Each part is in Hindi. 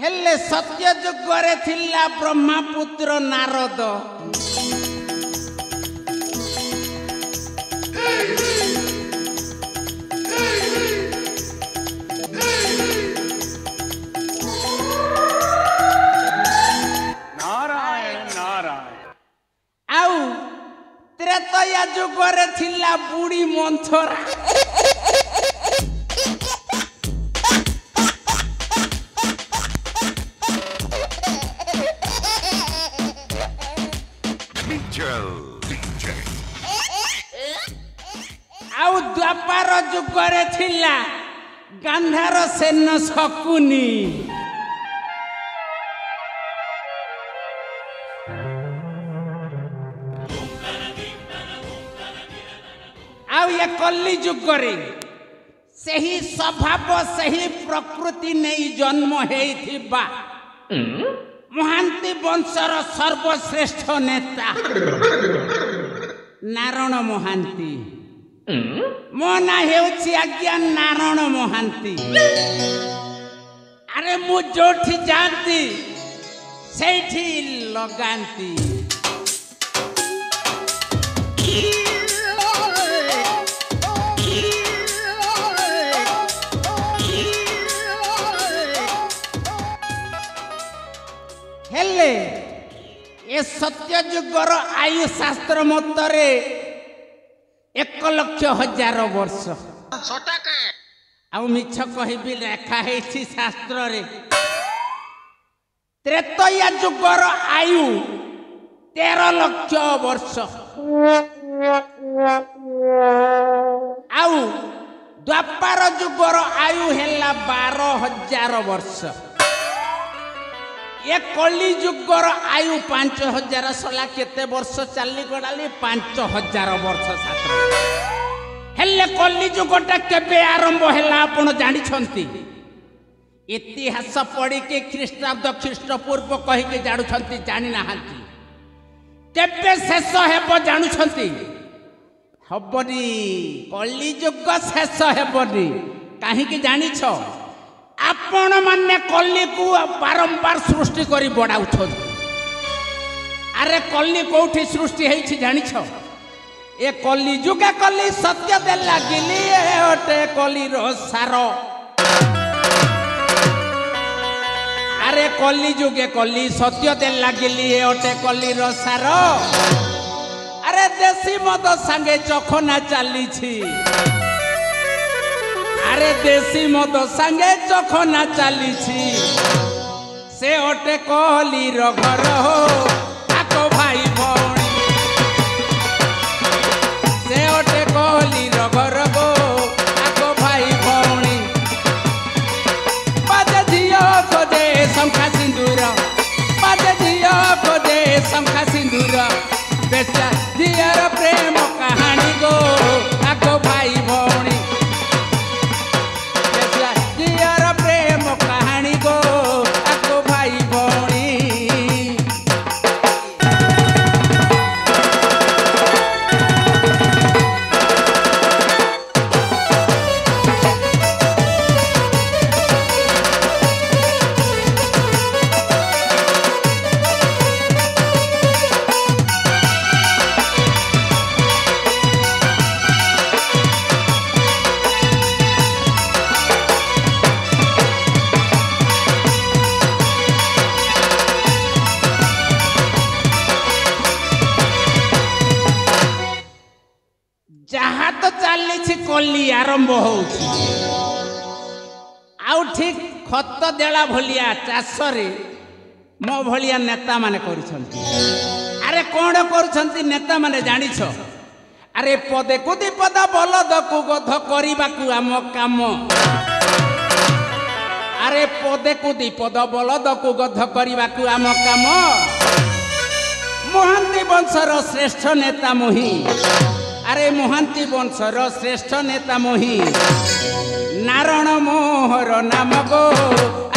हेले सत्य जुगरे थिला ब्रह्मपुत्र नारद त्रेतया जुगरे थिला बुढ़ी मंथरा आउ द्वापर जुगरे थिला गांधार सेन शकुनी ये कली जुगरे सही स्वभाव सही प्रकृति नहीं जन्म हेइथिबा महांती वंशर सर्वश्रेष्ठ नेता नारायण महांती मो ना हेउछि आज्ञा नारायण महांती अरे मु जोठी जानती सेठी लगांती हेले ये सत्य जुगर आयु शास्त्र मतरे 1,00,000 वर्ष आउ मिछ कहबी लेखा हेछि शास्त्र रे त्रेतया जुगर आयु 13,00,000 वर्ष आउ द्वापर जुगर आयु हेला 12,000 वर्ष ये कली जुगर आयु 5,000 सला केते वर्ष चली गडाली 5,000 वर्ष छात्र हेले कली जुगटा केबे आरंभ हैला आपण जानि छंती इतिहास पढ़ी के ख्रीष्टाब्द ख्रीष्टपूर्व कहि के जानु छंती जानि नाहंती केबे शेष हेबो जानु छंती हबनी कली जुग शेष हेबनी काहे कि जानि छ आपण माने कली को बारंबार सृष्टि करी बढ़ाउ अरे कली कोठी सृष्टि हेछि जानि छ ए कली जुगे कली सत्य दे लागिली ओटे कली रो सार अरे कली जुगे कली सत्य दे लागिली ओटे कली रो सार अरे देसी मद संगे चखना चली छी अरे देसी मद संगे चखना चली छी से ओटे कली रो घर हो आको भाई भौणी से ओटे कली रो घर हो आको भाई भौणी बाजे धियो को दे शंखा सिंदूर बाजे धियो को दे शंखा सिंदूर बेचा धियर प्रेम कहानी गो आको भाई भौणी कली आरंभ हो ठीक खत देला भलिया चाष मो भलिया नेता माने करुछंती अरे कौन करुछंती नेता माने जानि छ अरे पदे को दी पद बलद को गध करिबा को आम काम अरे पदे को दी पद बलद को गध करिबा को आम काम महांती वंशर श्रेष्ठ नेता मोही अरे महांती वंशर श्रेष्ठ नेता मोही नारायण मोहर नाम गो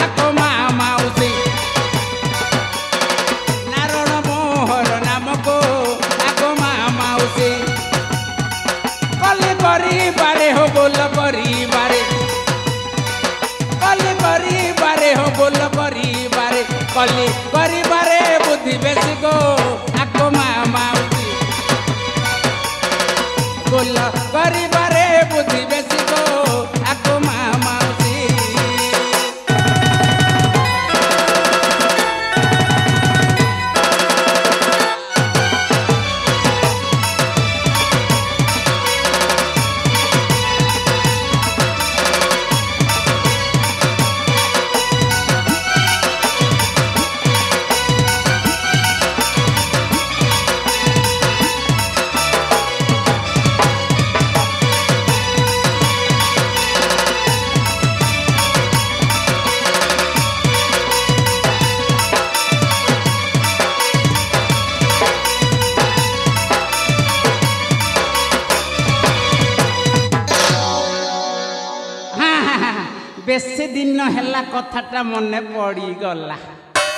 आको माउसी नारायण मोहर नाम गो आको माउसी कली करी बारे हो बोल करी बारे कली करी बारे हो बोल करी कली करिबारे बुद्धि बेसी गो आको मा माउसी गोल करिबारे बुद्धि बेसी गो आको मा माउसी बेसी दिन है कथाटा मन पड़ी गला।